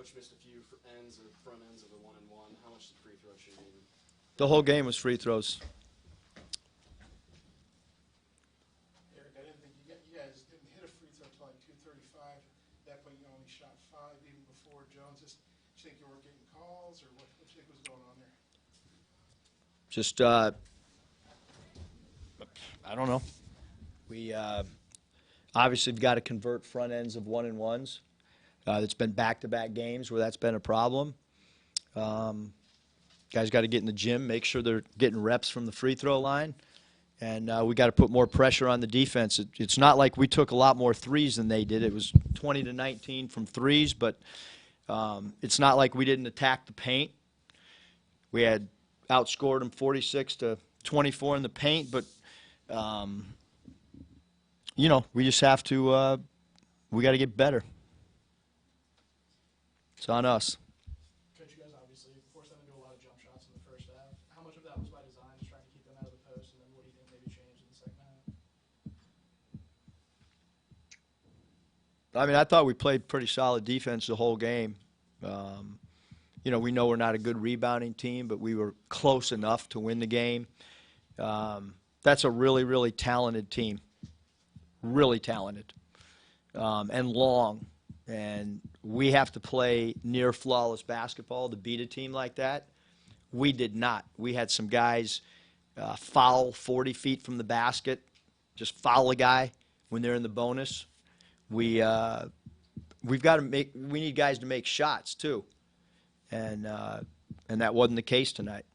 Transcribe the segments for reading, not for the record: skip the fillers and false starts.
Coach missed a few front ends of the 1-and-1. How much did free throw shooting? The whole game was free throws. Eric, I didn't think you guys didn't hit a free throw until like 2:35. At that point, you only shot 5 even before Jones. Do you think you weren't getting calls, or what do you think was going on there? Just, I don't know. We obviously have got to convert front ends of 1-and-1s. It's been back-to-back games where that's been a problem. Guys got to get in the gym, make sure they're getting reps from the free throw line, and we got to put more pressure on the defense. It's not like we took a lot more threes than they did. It was 20-19 from threes, but it's not like we didn't attack the paint. We had outscored them 46-24 in the paint, but you know, we just have to. We got to get better. It's on us. Coach, you guys obviously forced them into a lot of jump shots in the first half. How much of that was by design, just trying to keep them out of the post, and then what do you think maybe changed in the second half? I mean, I thought we played pretty solid defense the whole game. You know, we know we're not a good rebounding team, but we were close enough to win the game. That's a really, really talented team. Really talented. And long. And we have to play near flawless basketball to beat a team like that. We did not. We had some guys foul 40 feet from the basket, just foul a guy when they're in the bonus. We've got to make. We need guys to make shots too, and that wasn't the case tonight.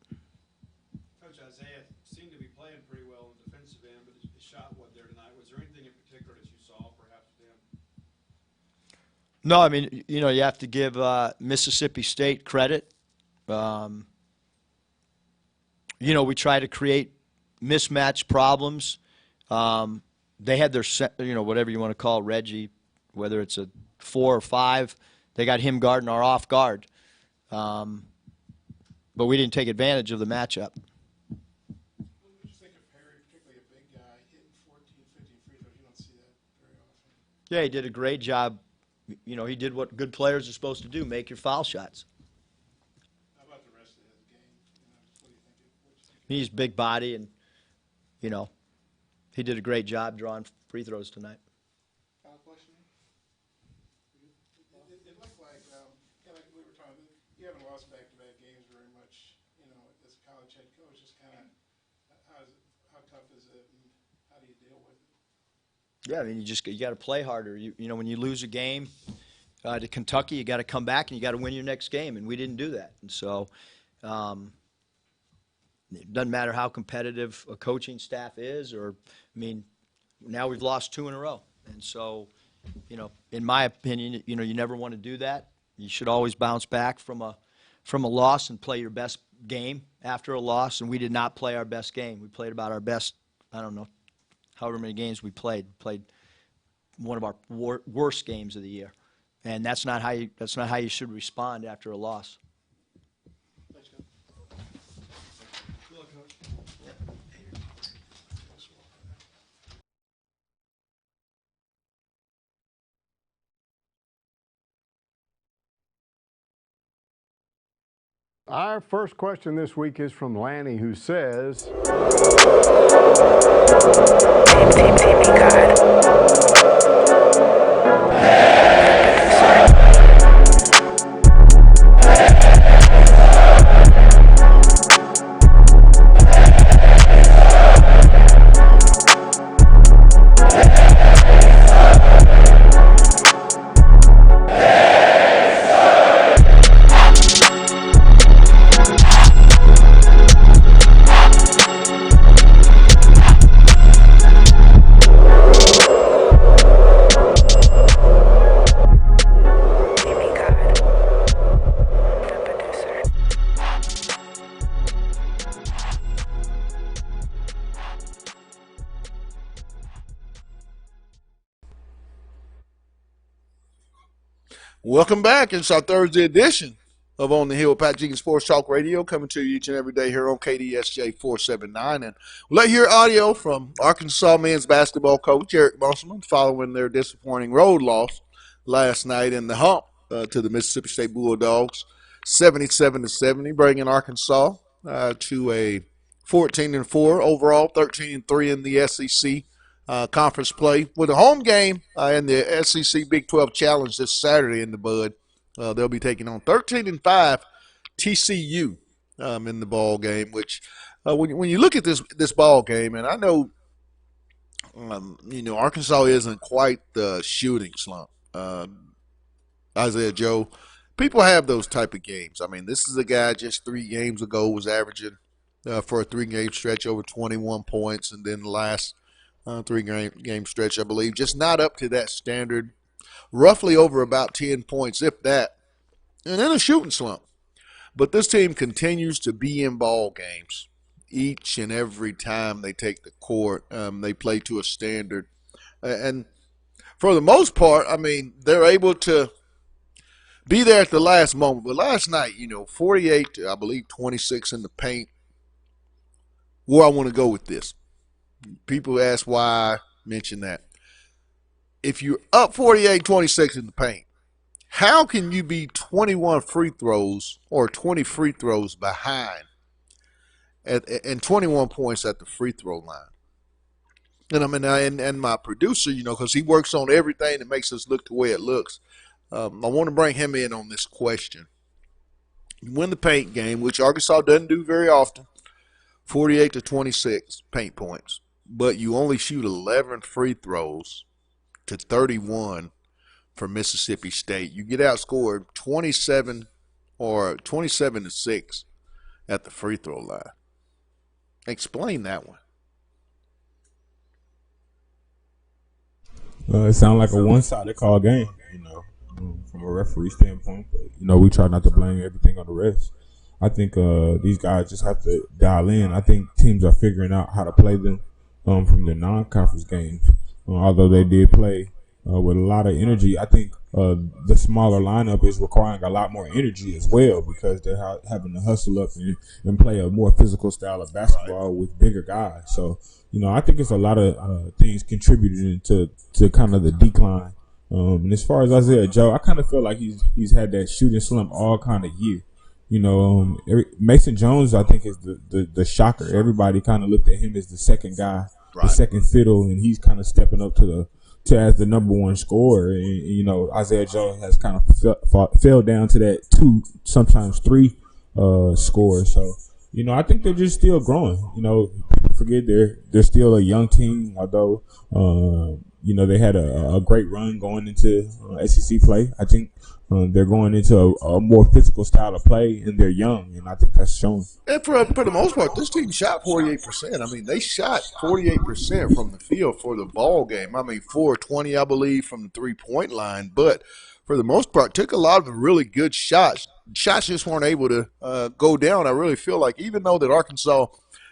Coach, Isaiah seemed to be playing pretty well in defensive end, but his shot wasn't there tonight. Was there anything in particular that you saw, perhaps, with him? No, I mean, you know, you have to give Mississippi State credit. You know, we try to create mismatch problems. They had their, you know, whatever you want to call Reggie, whether it's a 4 or 5, they got him guarding our off guard. But we didn't take advantage of the matchup. What did you think of Perry, particularly a big guy, hitting 14, 15 free throws? You don't see that very often. Yeah, he did a great job. You know, he did what good players are supposed to do, make your foul shots. How about the rest of his game? You know, what do you think? He's big body, and, you know, he did a great job drawing free throws tonight. Final question? It looked like, kind of like we were talking, you haven't lost back-to-back games very much, you know, as a college head coach. Just kind of, how tough is it, and how do you deal with it? Yeah, I mean, you got to play harder. You know, when you lose a game to Kentucky, you got to come back and you got to win your next game, and we didn't do that. And so, it doesn't matter how competitive a coaching staff is, or I mean, now we've lost 2 in a row, and so, you know, in my opinion, you know, you never want to do that. You should always bounce back from a loss and play your best game after a loss. And we did not play our best game. We played about our best. I don't know. However many games we played one of our worst games of the year, and that's not how you should respond after a loss. Thanks, Coach. Good luck, Coach. Our first question this week is from Lanny, who says, Welcome back. It's our Thursday edition of On the Hill with Pat Jenkins Sports Talk Radio, coming to you each and every day here on KDSJ 479. And we'll let you hear audio from Arkansas men's basketball coach Eric Musselman following their disappointing road loss last night in the hump to the Mississippi State Bulldogs, 77-70, bringing Arkansas to a 14-4 overall, 13-3 in the SEC conference play, with a home game in the SEC Big 12 Challenge this Saturday in the bud. They'll be taking on 13-5 TCU in the ball game. Which, when you look at this ball game, and I know, Arkansas isn't quite the shooting slump. Isaiah Joe, people have those type of games. I mean, this is a guy just 3 games ago was averaging for a 3-game stretch over 21 points, and then the last 3-game stretch, I believe, just not up to that standard, roughly over about 10 points, if that, and in a shooting slump. But this team continues to be in ball games each and every time they take the court. They play to a standard. And for the most part, I mean, they're able to be there at the last moment. But last night, 48 to, I believe, 26 in the paint. Where I want to go with this. People ask why I mention that. If you're up 48-26 in the paint, how can you be 21 free throws or 20 free throws behind and 21 points at the free throw line? And I mean, and my producer, because he works on everything that makes us look the way it looks, I want to bring him in on this question. You win the paint game, which Arkansas doesn't do very often, 48-26 paint points. But you only shoot 11 free throws to 31 for Mississippi State. You get outscored 27-6 at the free throw line. Explain that one. It sounds like a one-sided call game, from a referee standpoint. But, we try not to blame everything on the refs. I think these guys just have to dial in. I think teams are figuring out how to play them from the non-conference games. Although they did play with a lot of energy, I think the smaller lineup is requiring a lot more energy as well, because they're having to hustle up and play a more physical style of basketball with bigger guys. So, I think it's a lot of things contributing to kind of the decline. And as far as Isaiah Joe, I kind of feel like he's had that shooting slump all kind of year. Mason Jones, I think, is the shocker. Everybody kind of looked at him as the second guy, the second fiddle, and he's kind of stepping up to as the number one scorer. And Isaiah Jones has kind of fell down to that 2, sometimes 3 score. So, I think they're just still growing. People forget they're still a young team, although they had a great run going into SEC play. I think they're going into a more physical style of play, and they're young, and I think that's shown. And for the most part, this team shot 48%. I mean, they shot 48% from the field for the ball game. I mean, 420, I believe, from the three-point line. But for the most part, took a lot of really good shots. Shots just weren't able to go down. I really feel like, even though that Arkansas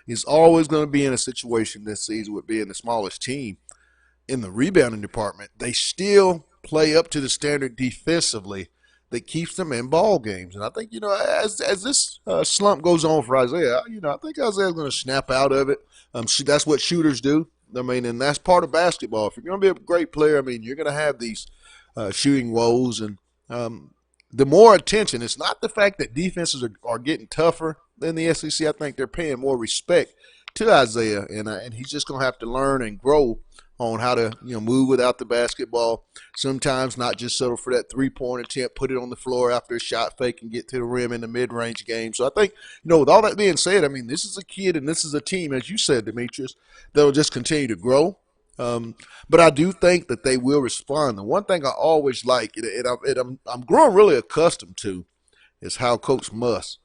is always going to be in a situation this season with being the smallest team in the rebounding department, they still play up to the standard defensively that keeps them in ball games. And I think, as this slump goes on for Isaiah, I think Isaiah's going to snap out of it. That's what shooters do. I mean, and that's part of basketball. If you're going to be a great player, I mean, you're going to have these shooting woes. And the more attention, it's not the fact that defenses are getting tougher than the SEC. I think they're paying more respect to Isaiah, and he's just going to have to learn and grow on how to move without the basketball. Sometimes not just settle for that three-point attempt, put it on the floor after a shot fake and get to the rim in the mid-range game. So I think, with all that being said, I mean, this is a kid and this is a team, as you said, Demetrius, that will just continue to grow. But I do think that they will respond. The one thing I always like, and I'm growing really accustomed to, is how Coach Muss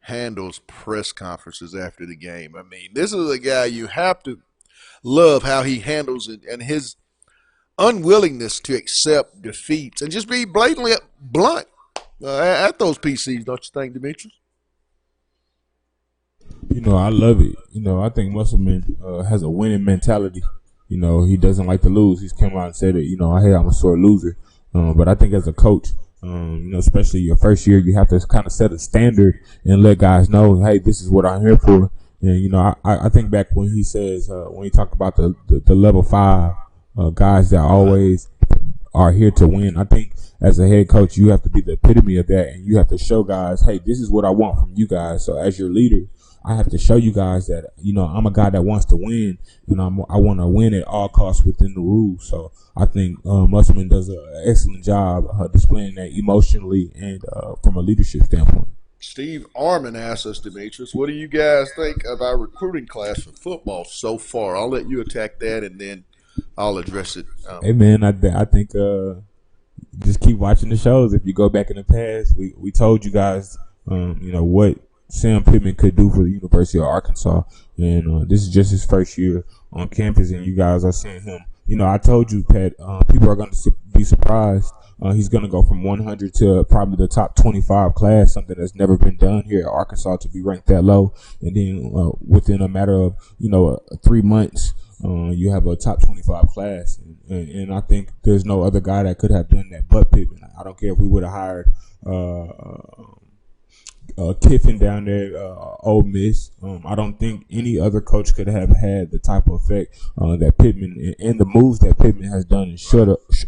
handles press conferences after the game. I mean, this is a guy you have to love how he handles it, and his unwillingness to accept defeats and just be blatantly blunt at those PCs, don't you think, Demetrius? I love it. I think Musselman has a winning mentality. He doesn't like to lose. He's come out and said it. Hey, I'm a sore loser. But I think as a coach, Especially your first year, you have to kind of set a standard and let guys know, hey, this is what I'm here for. And I think back when he says when he talked about the level 5 guys that always are here to win. I think as a head coach, you have to be the epitome of that, and you have to show guys, hey, this is what I want from you guys. So as your leader, I have to show you guys that, I'm a guy that wants to win, and I want to win at all costs within the rules. So I think Musselman does an excellent job displaying that emotionally and from a leadership standpoint. Steve Armin asked us, Demetrius, what do you guys think of our recruiting class for football so far? I'll let you attack that, and then I'll address it. Hey, man, I think just keep watching the shows. If you go back in the past, we told you guys, what Sam Pittman could do for the University of Arkansas. And this is just his first year on campus, and you guys are seeing him. I told you, Pat, people are going to be surprised. He's going to go from 100 to probably the top 25 class, something that's never been done here at Arkansas to be ranked that low. And then within a matter of, 3 months, you have a top 25 class. And I think there's no other guy that could have done that but Pittman. I don't care if we would have hired Kiffin down there, Ole Miss. I don't think any other coach could have had the type of effect that Pittman and the moves that Pittman has done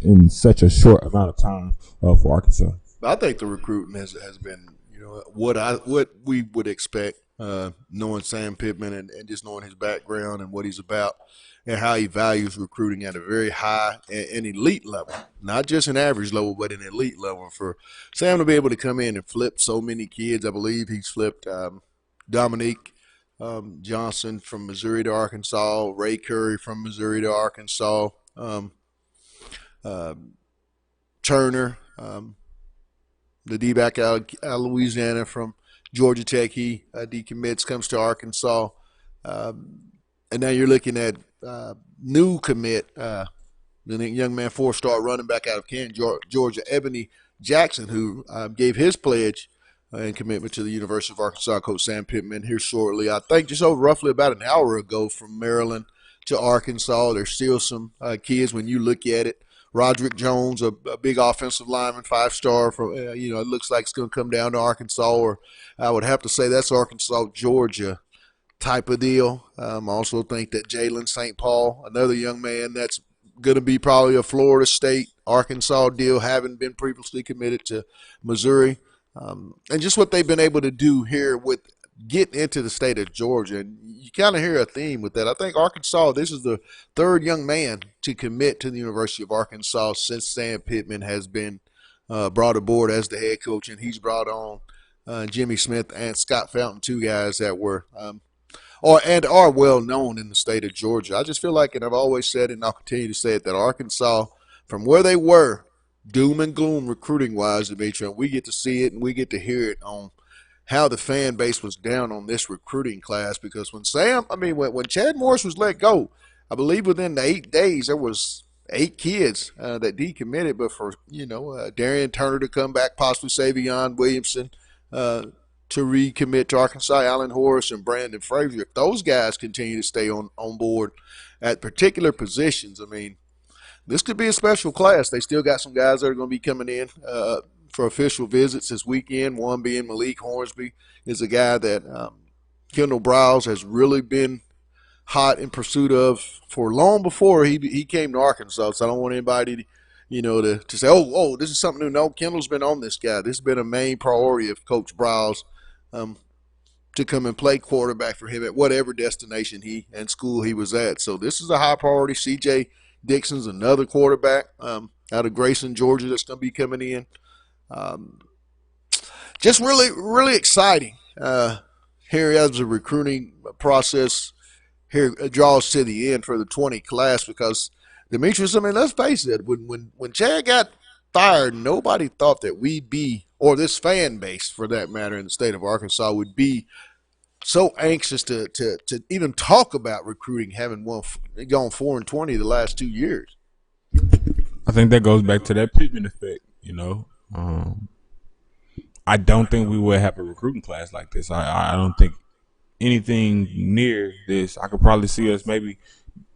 in such a short amount of time for Arkansas. I think the recruiting has been, what we would expect, knowing Sam Pittman and just knowing his background and what he's about and how he values recruiting at a very high and elite level, not just an average level, but an elite level. For Sam to be able to come in and flip so many kids, I believe he's flipped Dominique Johnson from Missouri to Arkansas, Ray Curry from Missouri to Arkansas, Turner, the D-back out of Louisiana from Georgia Tech, he decommits, comes to Arkansas. And now you're looking at new commit, the young man, 4-star running back out of Canton, Georgia, Ebony Jackson, who gave his pledge and commitment to the University of Arkansas, Coach Sam Pittman, here shortly. I think just over roughly about an hour ago from Maryland to Arkansas. There's still some kids when you look at it. Roderick Jones, a big offensive lineman, 5-star. From it looks like it's going to come down to Arkansas, or I would have to say that's Arkansas, Georgia type of deal. I also think that Jalen St. Paul, another young man that's going to be probably a Florida State, Arkansas deal, having been previously committed to Missouri. And just what they've been able to do here with getting into the state of Georgia. And you kind of hear a theme with that. I think Arkansas, this is the third young man to commit to the University of Arkansas since Sam Pittman has been brought aboard as the head coach. And he's brought on Jimmy Smith and Scott Fountain, two guys that were are well known in the state of Georgia. I just feel like, and I've always said it and I'll continue to say it, that Arkansas, from where they were, doom and gloom recruiting-wise, Demetri, and we get to see it and we get to hear it on how the fan base was down on this recruiting class. Because when Chad Morris was let go, I believe within the 8 days there was 8 kids that decommitted. But for Darian Turner to come back, possibly Savion Williamson to recommit to Arkansas, Allen Horace and Brandon Frazier, if those guys continue to stay on board at particular positions, this could be a special class. They still got some guys that are going to be coming in for official visits this weekend, one being Malik Hornsby, is a guy that Kendall Browse has really been hot in pursuit of for long before he came to Arkansas. So I don't want anybody to say, oh, this is something new. No, Kendall's been on this guy. This has been a main priority of Coach Browse to come and play quarterback for him at whatever destination he and school he was at. So this is a high priority. C.J. Dixon's another quarterback out of Grayson, Georgia, that's going to be coming in. Just really, really exciting here as the recruiting process here draws to the end for the 20 class, because Demetrius, let's face it, when Chad got fired, nobody thought that we'd be, or this fan base for that matter in the state of Arkansas, would be so anxious to even talk about recruiting, having gone 4-20 the last 2 years. I think that goes back to that Pittman effect, I don't think we would have a recruiting class like this. I don't think anything near this. I could probably see us maybe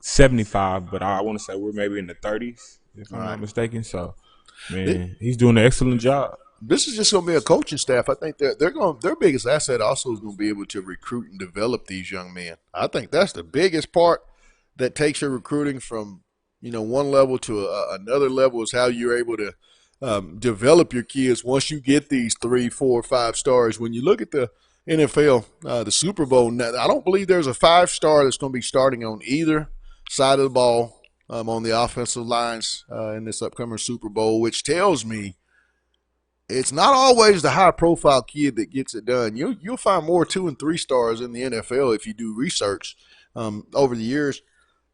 75, but I want to say we're maybe in the 30s, if I'm not mistaken. So Man, he's doing an excellent job. This is just going to be a coaching staff. I think their biggest asset also is going to be able to recruit and develop these young men. I think that's the biggest part that takes your recruiting from one level to another level is how you're able to develop your kids once you get these 3, 4, 5 stars. When you look at the NFL, the Super Bowl, I don't believe there's a 5-star that's going to be starting on either side of the ball on the offensive lines in this upcoming Super Bowl, which tells me it's not always the high-profile kid that gets it done. You'll find more 2 and 3 stars in the NFL if you do research over the years.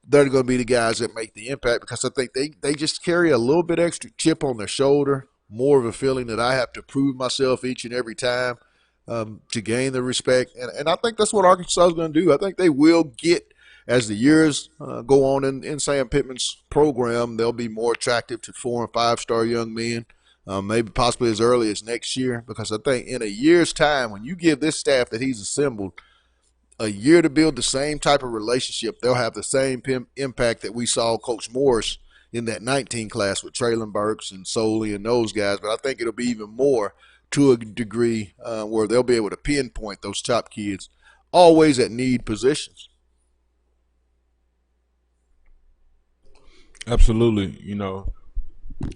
They're going to be the guys that make the impact because I think they just carry a little bit extra chip on their shoulder, more of a feeling that I have to prove myself each and every time to gain the respect. And I think that's what Arkansas is going to do. I think they will get, as the years go on in Sam Pittman's program, they'll be more attractive to 4 and 5-star young men. Maybe possibly as early as next year, because I think in a year's time, when you give this staff that he's assembled a year to build the same type of relationship, they'll have the same impact that we saw Coach Morris in that 19 class with Traylon Burks and Soley and those guys. But I think it'll be even more to a degree where they'll be able to pinpoint those top kids always at need positions. Absolutely,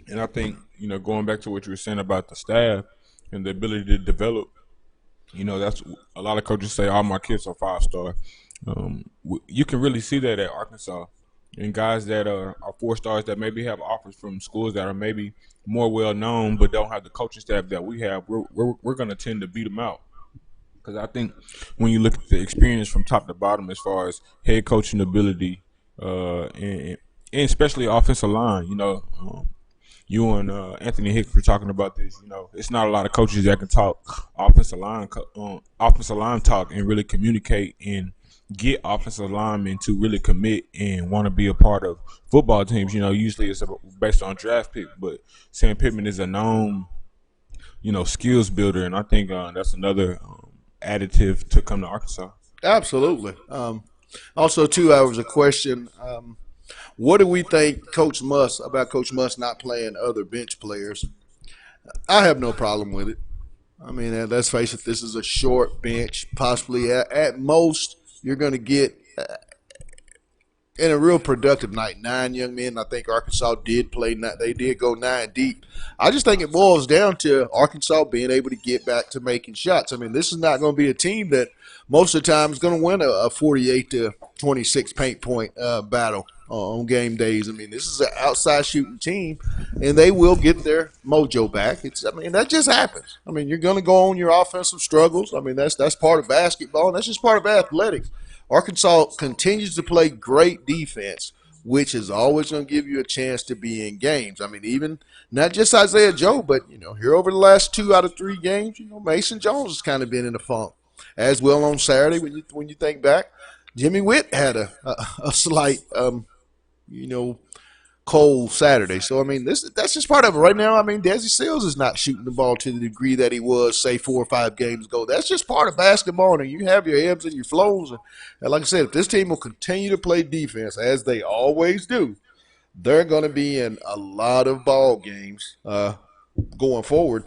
and I think, going back to what you were saying about the staff and the ability to develop, that's a lot of coaches say all my kids are 5-star. You can really see that at Arkansas, and guys that are 4 stars that maybe have offers from schools that are maybe more well known but don't have the coaching staff that we have. We're going to tend to beat them out, because I think when you look at the experience from top to bottom as far as head coaching ability and especially offensive line, you and Anthony Hicks were talking about this. It's not a lot of coaches that can talk offensive line talk and really communicate and get offensive linemen to really commit and want to be a part of football teams. Usually it's based on draft pick, but Sam Pittman is a known, skills builder, and I think that's another additive to come to Arkansas. Absolutely. Also, too, I was a question. What do we think about Coach Muss not playing other bench players? I have no problem with it. I mean, let's face it, this is a short bench. Possibly at most you're going to get in a real productive night 9 young men. I think Arkansas did play. They did go 9 deep. I just think it boils down to Arkansas being able to get back to making shots. I mean, this is not going to be a team that most of the time is going to win a 48-26 paint point battle on game days. I mean, this is an outside shooting team, and they will get their mojo back. That just happens. I mean, you're going to go on your offensive struggles. I mean, that's part of basketball, and that's just part of athletics. Arkansas continues to play great defense, which is always going to give you a chance to be in games. I mean, even not just Isaiah Joe, but, here over the last 2 out of 3 games, Mason Jones has kind of been in a funk. As well on Saturday, when you think back, Jimmy Witt had a slight, cold Saturday. So, I mean, that's just part of it. Right now, I mean, Desi Sills is not shooting the ball to the degree that he was, say, 4 or 5 games ago. That's just part of basketball, and you have your ebbs and your flows. And like I said, if this team will continue to play defense, as they always do, they're going to be in a lot of ball games going forward.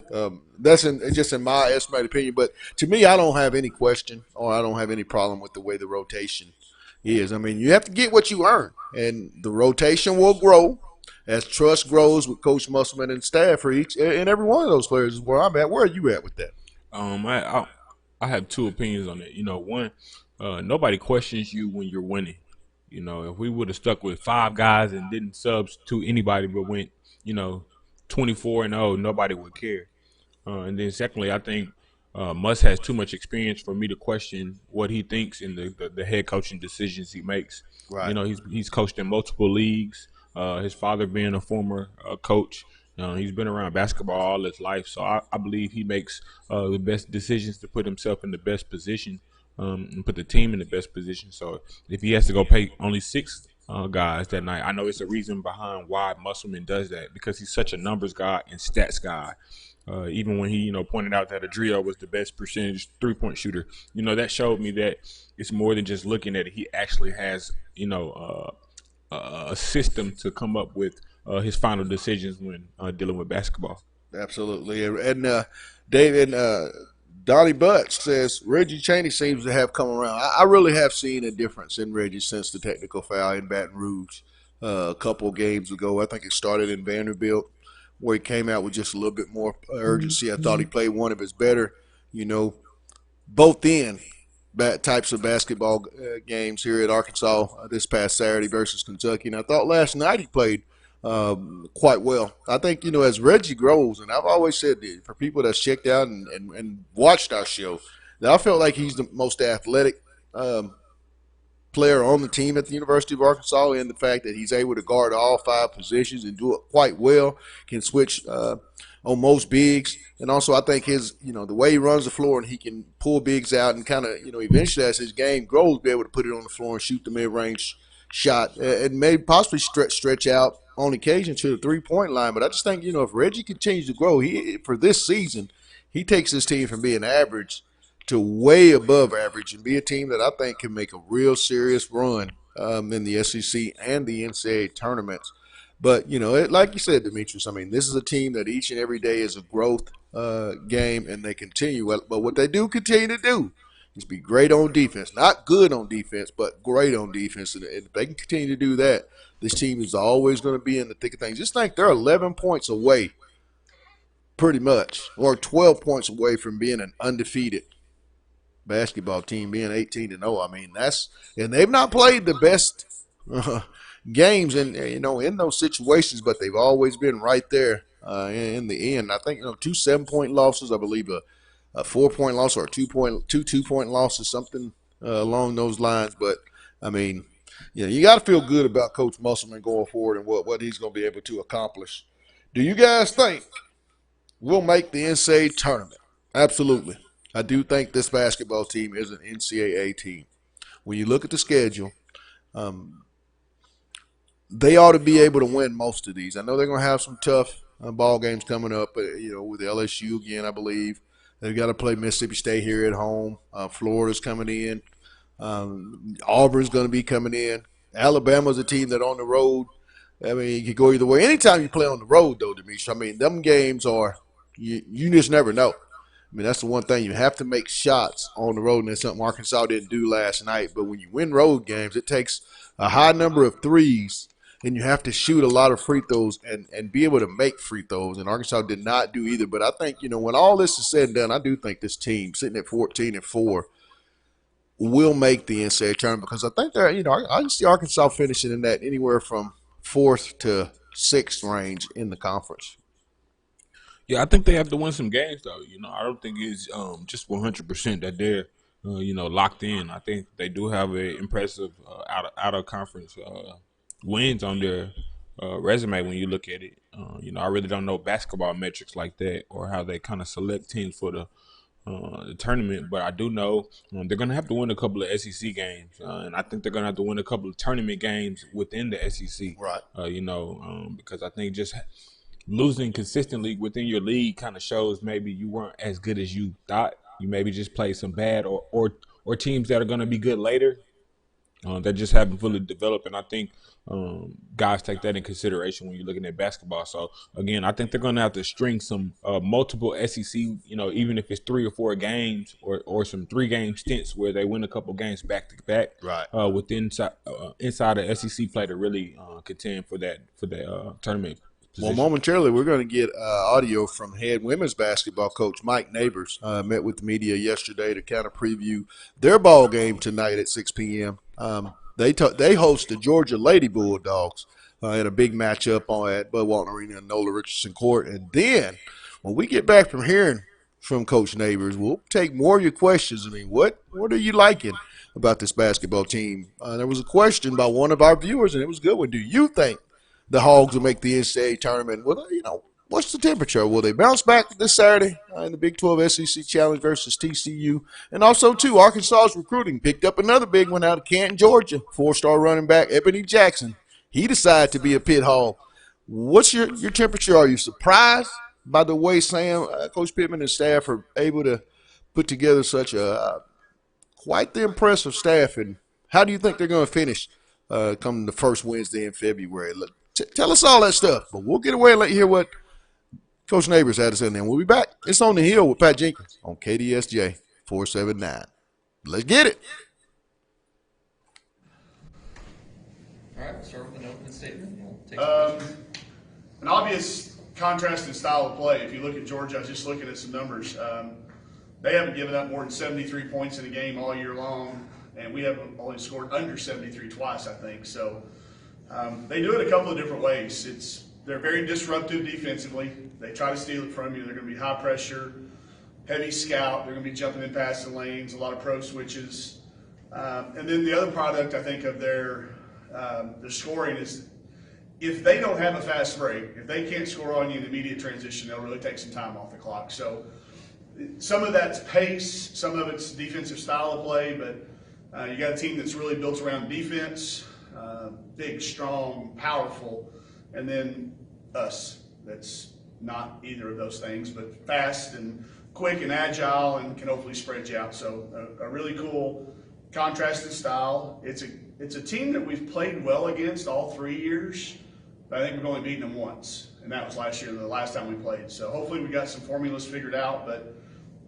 That's just in my estimated opinion. But to me, I don't have any question or I don't have any problem with the way the rotation is. I mean, you have to get what you earn, and the rotation will grow as trust grows with Coach Musselman and staff for each and every one of those players is where I'm at. Where are you at with that? I have 2 opinions on it. One, nobody questions you when you're winning. If we would have stuck with 5 guys and didn't substitute anybody but went, 24-0, nobody would care. And then secondly, I think Muss has too much experience for me to question what he thinks in the head coaching decisions he makes. Right. He's coached in multiple leagues. His father being a former coach. He's been around basketball all his life. So I believe he makes the best decisions to put himself in the best position and put the team in the best position. So if he has to go pay only 6 guys that night, I know it's a reason behind why Musselman does that, because he's such a numbers guy and stats guy. Even when he, pointed out that Adrio was the best percentage 3-point shooter, that showed me that it's more than just looking at it. He actually has, a system to come up with his final decisions when dealing with basketball. Absolutely. And David, Donnie Butts says Reggie Chaney seems to have come around. I really have seen a difference in Reggie since the technical foul in Baton Rouge a couple games ago. I think it started in Vanderbilt where he came out with just a little bit more urgency. I thought he played one of his better, both end types of basketball games here at Arkansas this past Saturday versus Kentucky. And I thought last night he played quite well. I think, as Reggie grows, and I've always said this, for people that's checked out and watched our show, that I felt like he's the most athletic player on the team at the University of Arkansas, in the fact that he's able to guard all 5 positions and do it quite well, can switch on most bigs. And also I think his, the way he runs the floor and he can pull bigs out and kind of, eventually as his game grows, be able to put it on the floor and shoot the mid-range shot and maybe possibly stretch out on occasion to the three-point line. But I just think, if Reggie continues to grow, for this season, he takes his team from being average to way above average and be a team that I think can make a real serious run in the SEC and the NCAA tournaments. But, like you said, Demetrius, this is a team that each and every day is a growth game, and they continue. But what they do continue to do is be great on defense. Not good on defense, but great on defense. And if they can continue to do that, this team is always going to be in the thick of things. Just think they're 11 points away, pretty much, or 12 points away from being an undefeated basketball team, being 18-0. And they've not played the best games in those situations, but they've always been right there in the end. I think 2 7-point losses, I believe a 4-point loss or two 2-point losses, something along those lines. But you got to feel good about Coach Musselman going forward and what he's going to be able to accomplish. Do you guys think we'll make the NCAA tournament? Absolutely. I do think this basketball team is an NCAA team. When you look at the schedule, they ought to be able to win most of these. I know they're going to have some tough ball games coming up, with LSU again, I believe. They've got to play Mississippi State here at home. Florida's coming in. Auburn's going to be coming in. Alabama's a team that on the road, it could go either way. Anytime you play on the road, though, Demetrius, them games are you just never know. That's the one thing. You have to make shots on the road, and that's something Arkansas didn't do last night. But when you win road games, it takes a high number of threes, and you have to shoot a lot of free throws and be able to make free throws. And Arkansas did not do either. But I think, when all this is said and done, I do think this team, sitting at 14-4, will make the NCAA tournament, because I think they're, I can see Arkansas finishing in that anywhere from 4th to 6th range in the conference. Yeah, I think they have to win some games, though. I don't think it's just 100% that they're, locked in. I think they do have an impressive out of conference wins on their resume when you look at it. I really don't know basketball metrics like that or how they kind of select teams for the tournament, but I do know they're going to have to win a couple of SEC games, and I think they're going to have to win a couple of tournament games within the SEC. Right. Because I think just losing consistently within your league kind of shows maybe you weren't as good as you thought. You maybe just played some bad or teams that are going to be good later that just haven't fully developed. And I think guys take that in consideration when you're looking at basketball. So, again, I think they're going to have to string some multiple SEC, even if it's 3 or 4 games or some 3-game stints where they win a couple games back-to-back inside the SEC play to really contend for that tournament position. Well, momentarily, we're going to get audio from head women's basketball coach Mike Neighbors. Met with the media yesterday to kind of preview their ball game tonight at 6 p.m. They host the Georgia Lady Bulldogs in a big matchup at Bud Walton Arena in Nola Richardson Court. And then when we get back from hearing from Coach Neighbors, we'll take more of your questions. What are you liking about this basketball team? There was a question by one of our viewers, and it was a good one. Do you think the Hogs will make the NCAA tournament? Well, what's the temperature? Will they bounce back this Saturday in the Big 12 SEC Challenge versus TCU? And also, too, Arkansas's recruiting picked up another big one out of Canton, Georgia. 4-star running back Ebony Jackson. He decided to be a Pitt Hog. What's your temperature? Are you surprised by the way Coach Pittman and staff are able to put together such a quite the impressive staff? And how do you think they're going to finish come the first Wednesday in February? Tell us all that stuff. But we'll get away and let you hear what Coach Neighbors had to say. And then we'll be back. It's On the Hill with Pat Jenkins on KDSJ 479. Let's get it. All right, we'll start with an opening statement. We'll take some questions. An obvious contrast in style of play. If you look at Georgia, I was just looking at some numbers. They haven't given up more than 73 points in a game all year long, and we have only scored under 73 twice, I think. So they do it a couple of different ways. They're very disruptive defensively. They try to steal it from you. They're going to be high pressure, heavy scout. They're going to be jumping in passing lanes, a lot of pro switches. And then the other product, I think, of their scoring is if they don't have a fast break, if they can't score on you in immediate transition, they'll really take some time off the clock. So some of that's pace, some of it's defensive style of play, but you got a team that's really built around defense, big, strong, powerful, and then us. That's not either of those things, but fast and quick and agile and can hopefully spread you out. So a really cool contrasted style. It's a team that we've played well against all 3 years, but I think we've only beaten them once, and that was last year, the last time we played. So hopefully we got some formulas figured out, but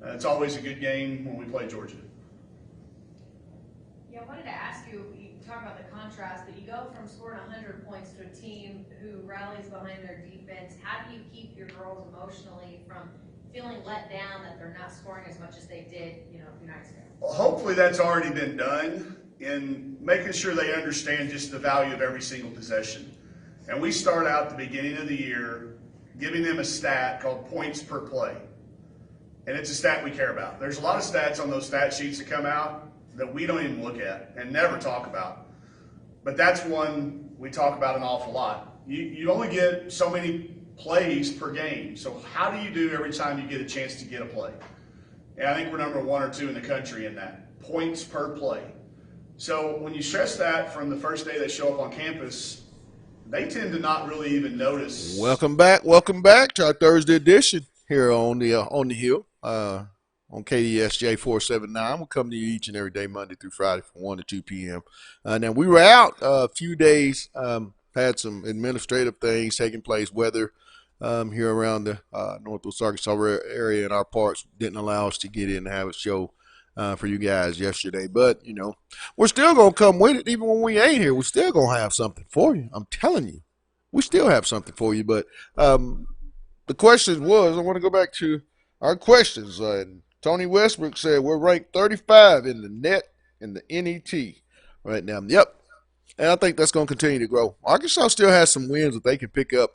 it's always a good game when we play Georgia. Yeah, I wanted to ask you, you talk about the contrast, but you go from scoring 100 points to a team who rallies behind their defense. How do you keep your girls emotionally from feeling let down that they're not scoring as much as they did, a few nights ago? Well, hopefully that's already been done in making sure they understand just the value of every single possession. And we start out at the beginning of the year giving them a stat called points per play. And it's a stat we care about. There's a lot of stats on those stat sheets that come out that we don't even look at and never talk about. But that's one we talk about an awful lot. You only get so many plays per game. So how do you do every time you get a chance to get a play? And I think we're number 1 or 2 in the country in that. Points per play. So when you stress that from the first day they show up on campus, they tend to not really even notice. Welcome back to our Thursday edition here on the Hill on KDSJ 479. We'll come to you each and every day, Monday through Friday from 1 to 2 p.m. Now, we were out a few days, had some administrative things taking place, weather here around the Northwest Arkansas area in our parts didn't allow us to get in and have a show for you guys yesterday. But, we're still going to come with it. Even when we ain't here, we're still going to have something for you. I'm telling you. We still have something for you. But the question was, I want to go back to our questions. Tony Westbrook said we're ranked 35 in the net and the NET right now. Yep. And I think that's going to continue to grow. Arkansas still has some wins that they can pick up.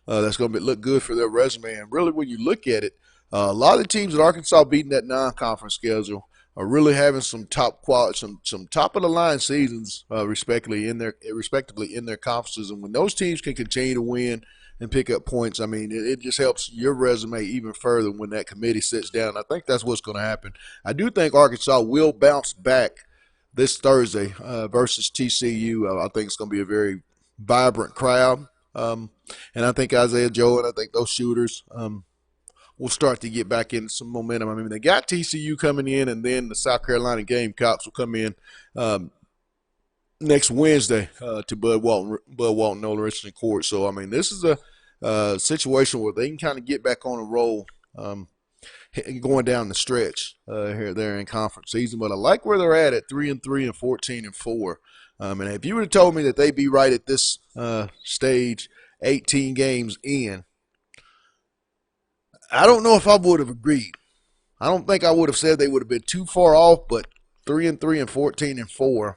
That's going to look good for their resume. And really, when you look at it, a lot of the teams that Arkansas beating that non-conference schedule are really having some top quality, some top of the line seasons, respectively in their conferences. And when those teams can continue to win and pick up points, I mean, it just helps your resume even further when that committee sits down. I think that's what's going to happen. I do think Arkansas will bounce back this Thursday versus TCU. I think it's going to be a very vibrant crowd. And I think Isaiah Joe and I think those shooters will start to get back into some momentum. I mean, they got TCU coming in, and then the South Carolina Gamecocks will come in next Wednesday to Bud Walton Nolan Richardson Court. So, I mean, this is a situation where they can kind of get back on a roll going down the stretch there in conference season. But I like where they're at 3-3 and 14-4. And if you would have told me that they'd be right at this stage, 18 games in, I don't know if I would have agreed. I don't think I would have said they would have been too far off, but 3-3 and 14-4,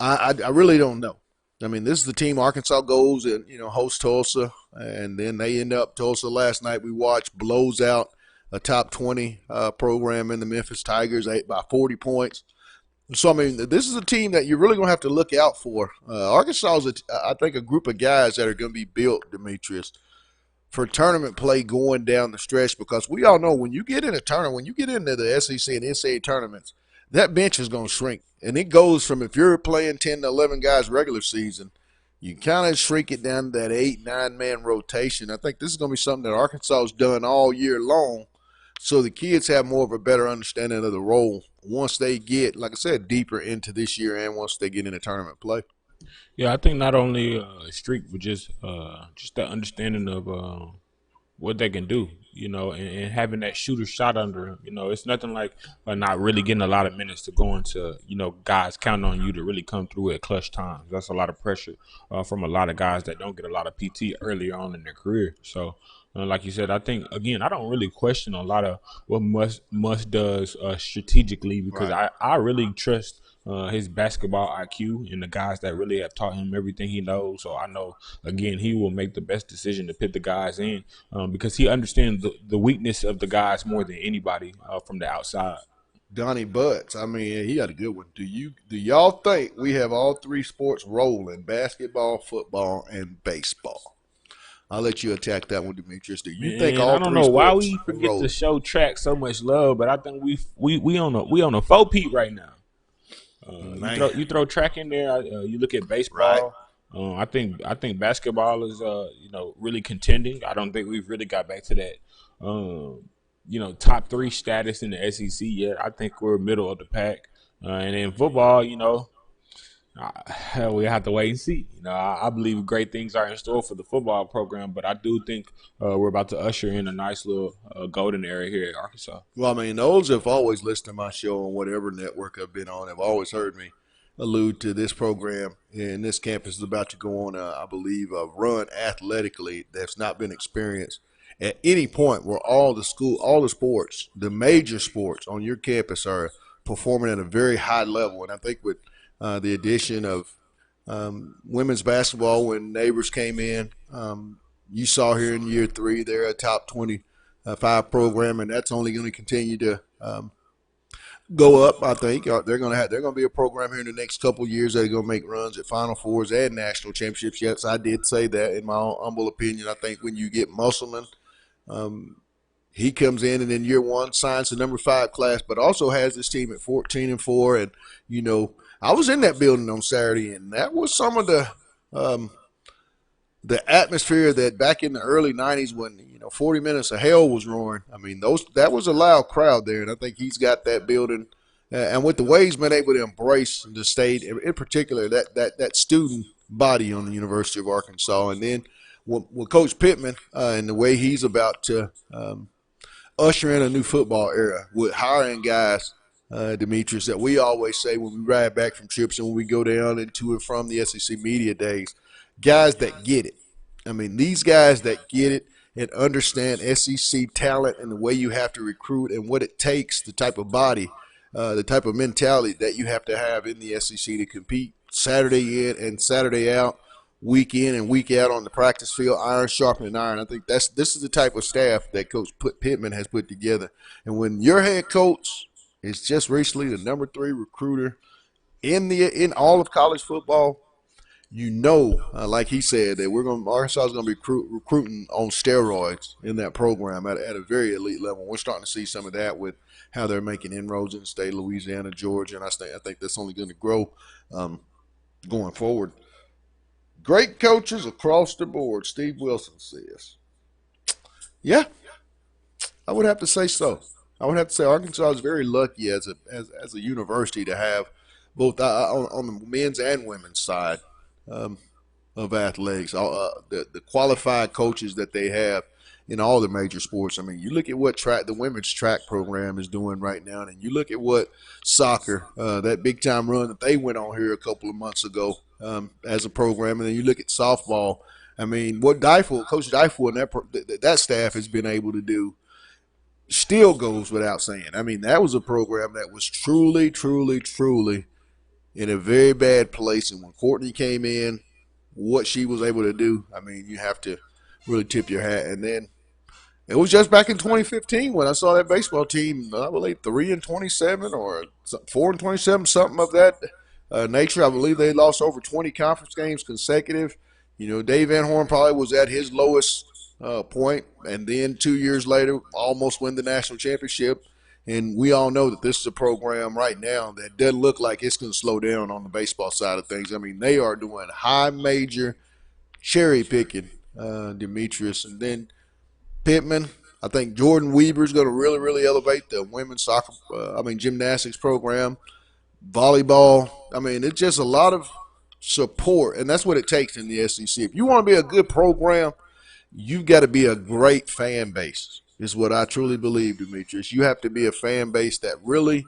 I really don't know. I mean, this is the team Arkansas goes and hosts Tulsa, and then they end up Tulsa last night. We watched blows out a top 20 program in the Memphis Tigers by 40 points. So, I mean, this is a team that you're really going to have to look out for. Arkansas is, I think, a group of guys that are going to be built, Demetrius, for tournament play going down the stretch, because we all know when you get in a tournament, when you get into the SEC and NCAA tournaments, that bench is going to shrink. And it goes from, if you're playing 10 to 11 guys regular season, you kind of shrink it down to that 8-9-man rotation. I think this is going to be something that Arkansas has done all year long, so the kids have more of a better understanding of the role once they get, like I said, deeper into this year and once they get into tournament play. Yeah, I think not only streak, but just that understanding of what they can do, and having that shooter shot under him. It's nothing like not really getting a lot of minutes to go into, guys counting on you to really come through at clutch times. That's a lot of pressure from a lot of guys that don't get a lot of PT early on in their career. So, like you said, I think, again, I don't really question a lot of what Musk does strategically, because Right. I really trust his basketball IQ and the guys that really have taught him everything he knows. So I know, again, he will make the best decision to put the guys in, because he understands the weakness of the guys more than anybody from the outside. Donnie Butts. I mean, he had a good one. Do y'all think we have all three sports rolling: basketball, football, and baseball? I'll let you attack that one, Demetrius. Do you think Man, I all don't three know why sports we are forget to rolling? show track so much love, but I think we on a faux peat right now. Man, You throw track in there. You look at right? baseball. I think basketball is really contending. I don't think we've really got back to that top three status in the SEC yet. I think we're middle of the pack. And then football, we have to wait and see. I believe great things are in store for the football program, but I do think we're about to usher in a nice little golden era here at Arkansas. Well, I mean, those have always listened to my show on whatever network I've been on have always heard me allude to this program, and this campus is about to go on, I believe, a run athletically that's not been experienced at any point where all the sports, the major sports on your campus are performing at a very high level. And I think with the addition of women's basketball, when Neighbors came in, you saw here in year 3 they're a top 25 program, and that's only going to continue to go up. I think they're going to be a program here in the next couple of years that are going to make runs at Final Fours and national championships. Yes, I did say that in my own humble opinion. I think when you get Musselman, he comes in and in year 1 signs the number 5 class, but also has this team at 14-4. And I was in that building on Saturday, and that was some of the atmosphere that back in the early 90s when 40 minutes of hell was roaring. I mean, that was a loud crowd there, and I think he's got that building. And with the way he's been able to embrace the state, in particular that student body on the University of Arkansas, and then with Coach Pittman and the way he's about to usher in a new football era with hiring guys, Demetrius, that we always say when we ride back from trips and when we go down into and from the SEC media days, guys that get it. I mean, these guys that get it and understand SEC talent and the way you have to recruit and what it takes, the type of body, the type of mentality that you have to have in the SEC to compete Saturday in and Saturday out, week in and week out on the practice field, iron sharpening iron. I think this is the type of staff that Coach Pittman has put together. And when your head coach is just recently the number 3 recruiter in all of college football, like he said, that Arkansas is going to be recruiting on steroids in that program at a very elite level. We're starting to see some of that with how they're making inroads in the state of Louisiana, Georgia, and I think that's only going to grow going forward. Great coaches across the board, Steve Wilson says. Yeah, I would have to say so. I would have to say Arkansas is very lucky as a university to have both on the men's and women's side of athletics, the qualified coaches that they have in all the major sports. I mean, you look at what the women's track program is doing right now, and you look at what soccer, that big time run that they went on here a couple of months ago as a program, and then you look at softball. I mean, what Coach Dyfel and that staff has been able to do still goes without saying. I mean, that was a program that was truly, truly, truly in a very bad place. And when Courtney came in, what she was able to do, I mean, you have to really tip your hat. And then it was just back in 2015 when I saw that baseball team, I believe 3-27 or 4-27, something of that nature. I believe they lost over 20 conference games consecutive. Dave Van Horn probably was at his lowest point, and then 2 years later, almost win the national championship. And we all know that this is a program right now that doesn't look like it's going to slow down on the baseball side of things. I mean, they are doing high major cherry picking, Demetrius. And then Pittman, I think Jordan Weaver is going to really, really elevate the women's gymnastics program, volleyball. I mean, it's just a lot of support, and that's what it takes in the SEC. If you want to be a good program, you've got to be a great fan base, is what I truly believe, Demetrius. You have to be a fan base that really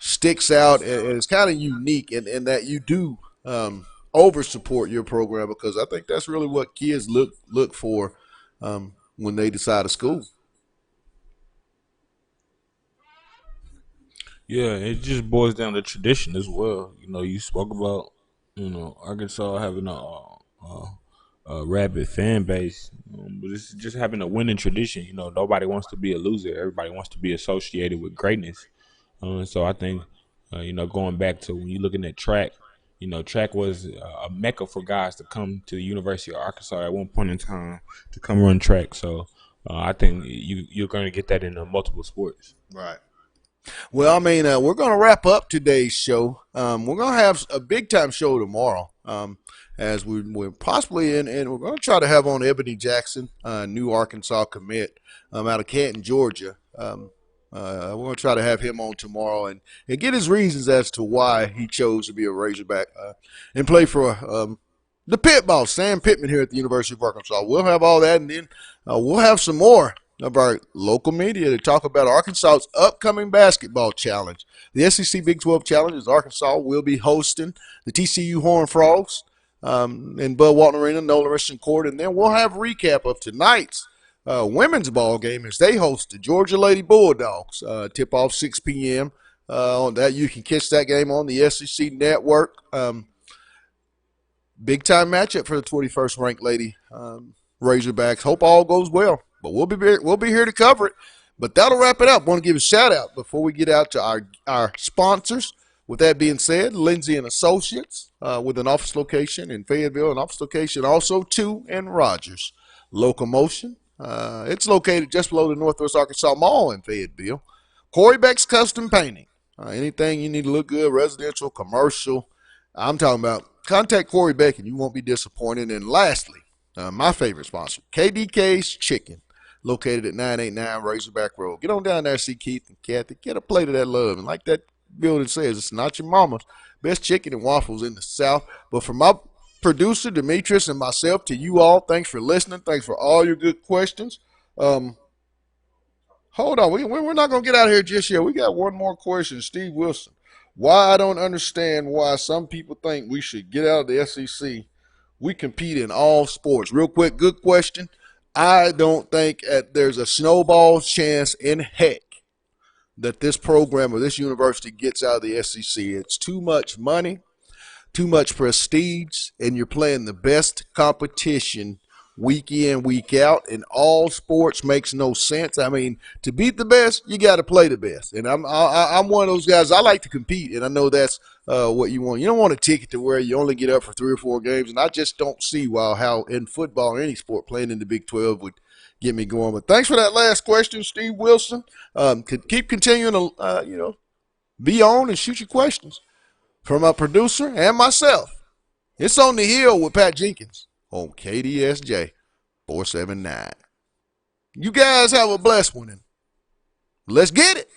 sticks out and is kind of unique in that you do over support your program, because I think that's really what kids look for when they decide a school. Yeah, it just boils down to tradition as well. You spoke about Arkansas having a rabid fan base, but it's just having a winning tradition. Nobody wants to be a loser. Everybody wants to be associated with greatness. So I think going back to when you're looking at track, track was a mecca for guys to come to the University of Arkansas at one point in time to come run track. So I think you're going to get that in multiple sports. Right. Well, I mean, we're going to wrap up today's show. We're going to have a big-time show tomorrow, as we're possibly and we're going to try to have on Ebony Jackson, new Arkansas commit out of Canton, Georgia. We're going to try to have him on tomorrow and get his reasons as to why he chose to be a Razorback and play for the Pitbull, Sam Pittman, here at the University of Arkansas. We'll have all that, and then we'll have some more of our local media to talk about Arkansas's upcoming basketball challenge. The SEC Big 12 Challenge is Arkansas will be hosting the TCU Horned Frogs in Bud Walton Arena, Nolan Richardson Court, and then we'll have a recap of tonight's women's ball game as they host the Georgia Lady Bulldogs. Tip off 6 p.m. On that, you can catch that game on the SEC Network. Big time matchup for the 21st ranked Lady Razorbacks. Hope all goes well. But we'll be here to cover it. But that'll wrap it up. Want to give a shout out before we get out to our sponsors. With that being said, Lindsay and Associates with an office location in Fayetteville, an office location also too in Rogers. Locomotion. It's located just below the Northwest Arkansas Mall in Fayetteville. Corey Beck's Custom Painting. Anything you need to look good, residential, commercial. I'm talking about. Contact Corey Beck and you won't be disappointed. And lastly, my favorite sponsor, KDK's Chicken, located at 989 Razorback Road. Get on down there, see Keith and Kathy. Get a plate of that love. And like that building says, it's not your mama's. Best chicken and waffles in the South. But for my producer, Demetrius, and myself, to you all, thanks for listening. Thanks for all your good questions. Hold on. We're not going to get out of here just yet. We got one more question. Steve Wilson. Why I don't understand why some people think we should get out of the SEC. We compete in all sports. Real quick, good question. I don't think there's a snowball's chance in heck that this program or this university gets out of the SEC. It's too much money, too much prestige, and you're playing the best competition week in, week out, and all sports makes no sense. I mean, to beat the best, you got to play the best. And I'm one of those guys. I like to compete, and I know that's what you want. You don't want a ticket to where you only get up for 3 or 4 games, and I just don't see how in football or any sport playing in the Big 12 would get me going. But thanks for that last question, Steve Wilson. Keep continuing to be on and shoot your questions from our producer and myself. It's On the Hill with Pat Jenkins on KDSJ 479. You guys have a blessed one. Let's get it.